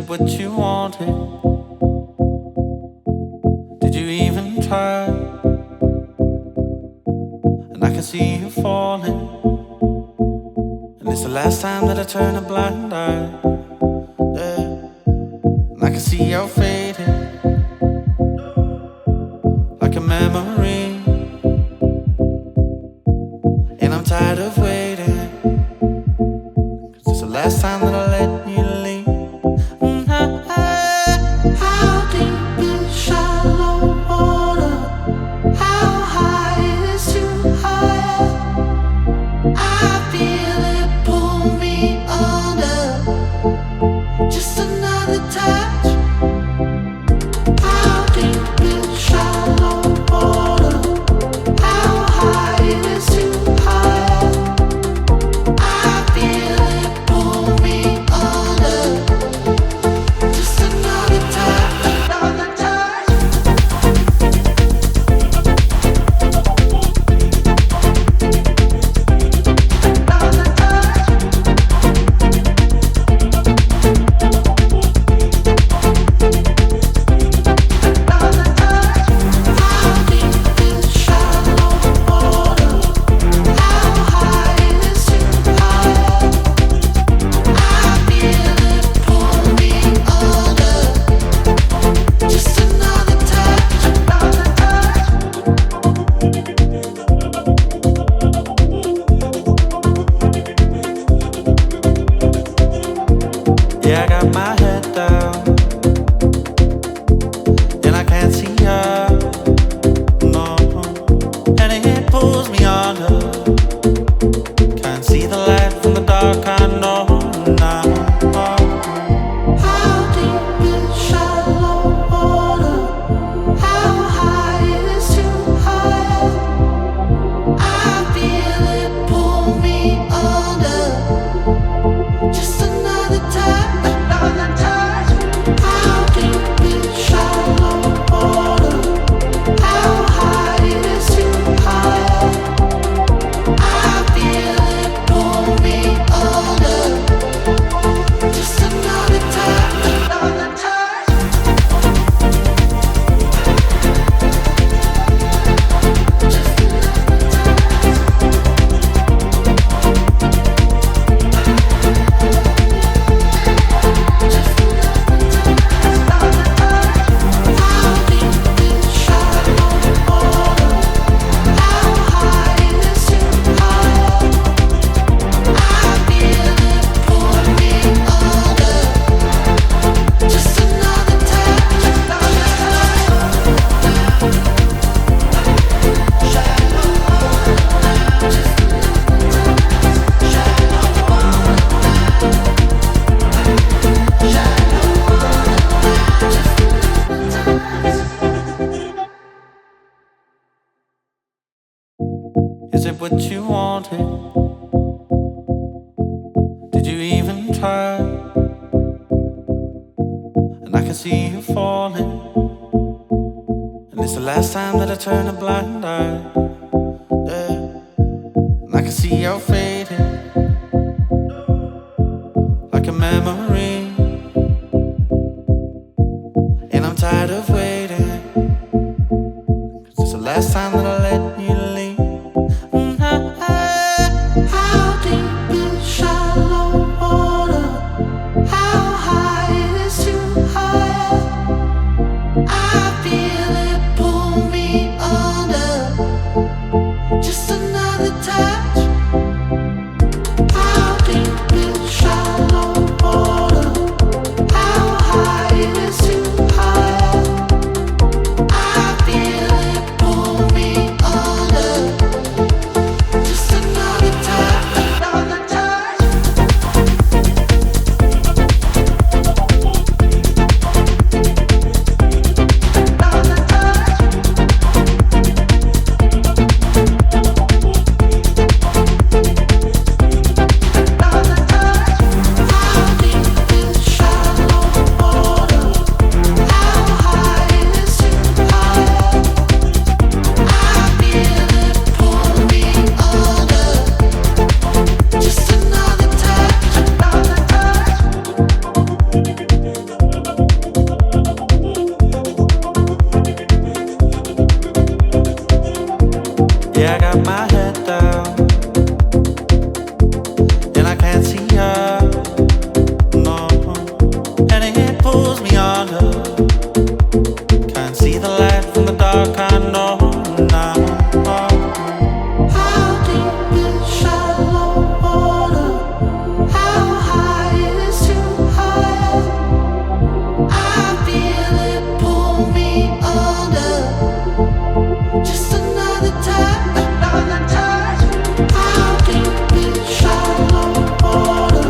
it what you wanted? Did you even try? And I can see you falling, and it's the last time that I turn a blind eye. Yeah. And I can see you're fading like a memory, and I'm tired of waiting, 'cause it's the last time that I let you leave. How deep is shallow water? How high is too high? I feel it pull me under. Just another touch. How deep is shallow water? How high is too high? I feel it pull me under. Just another touch, another touch. Another yeah, I got my head down, and I can't see her, no, and it pulls me under. Can't see the light from the dark, I know now. How deep is shallow water? How high is too high? I feel it pull me under. Just another touch, another touch. How deep is shallow water? How high is too high? I feel it pull me under. Just another touch, another touch. How deep is shallow water? How high is too high? I feel it pull me under. Just another touch, another touch. Is it what you wanted? Did you even try? And I can see you falling, and it's the last time that I turn a blind eye. Yeah. And I can see you're fading like a memory, and I'm tired of waiting, 'cause it's the last time that I let you leave. How deep is shallow water? How high is too high? I feel it pull me under. Just another touch. How deep is shallow water? How high is too high? Yeah, I got my head down, and I can't see her, no. And it pulls me under. Can't see the light from the dark, I know now. How deep is shallow water? How high is too high? I feel it pull me under. Just another touch, another touch. How deep is shallow water?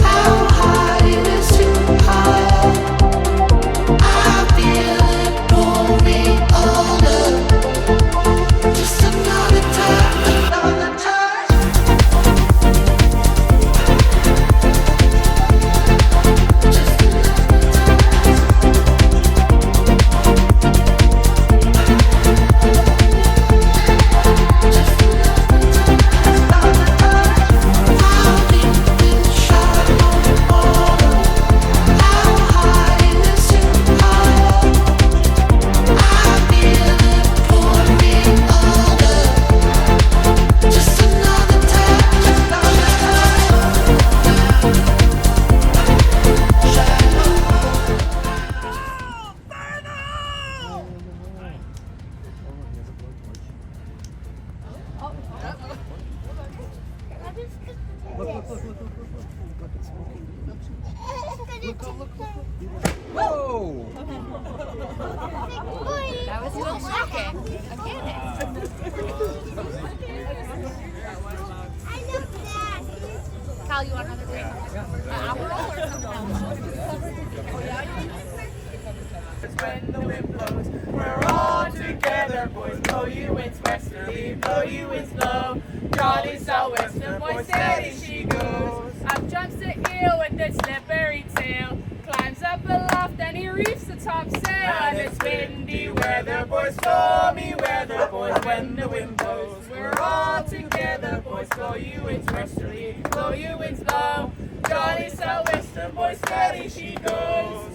How high is too high? I feel it pull me under. Just another touch, another touch. Just That was still shocking. Again. Cal, you want another drink? Alcohol or something else? When the wind blows, we're all together, boys. Blow you winds westerly, blow you winds low. Jolly southwestern, boy, steady she goes. Up jumps the eel with its slippery tail, climbs up aloft and he reefs the topsail. And it's windy weather, boys, stormy weather, boys. When the wind blows, we're all together, boys. Blow you winds westerly, blow you winds low. Jolly southwestern, boy, steady she goes.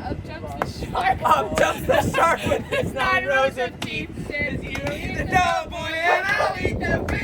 Up jumps the shark. Up jumps the shark with his 9 rows of teeth. Says you eat the dough, boy, and I'll eat the fish.